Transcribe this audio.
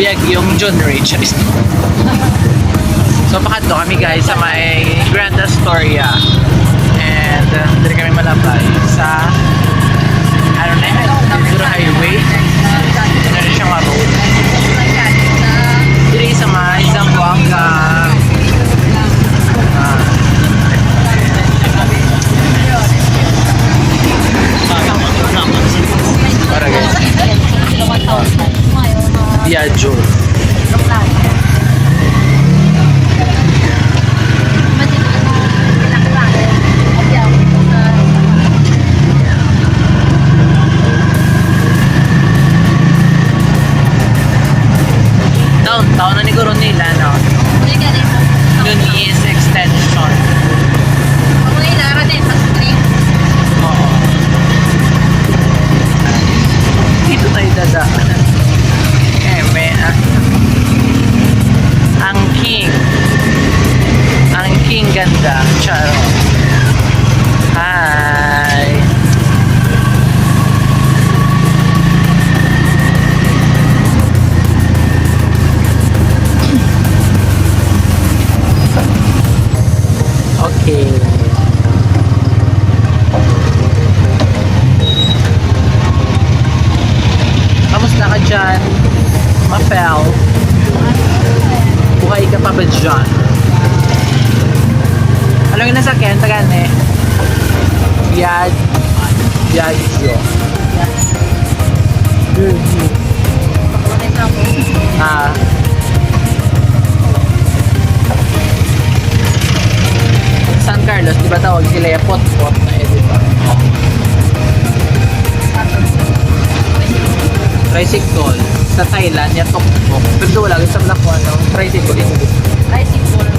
Biagyong John Rich. So pakadto kami guys sa may Grand Astoria. And dito kami malabay sa ano na yun, Siguro Highway. Ano rin siyang road. Dito sa may Zamboanga. Para guys. Biagyo. Downtown na ni Coronilla, no? Yun is extension. Oo. Dito tayo dadaan. Ang King ganda. Charo. Hi. Okay. Kamusta ka dyan? Mapel? Buhay ka pa ba dyan? Alam yung nasakyan? Tagan eh. Biagyo. San Carlos, di ba tawag sila yung pot-pot na eh, di ba? Tricycle. Sa Thailand, yung tok-tok. Pero wala, sa Black One, tricycle. Tricycle.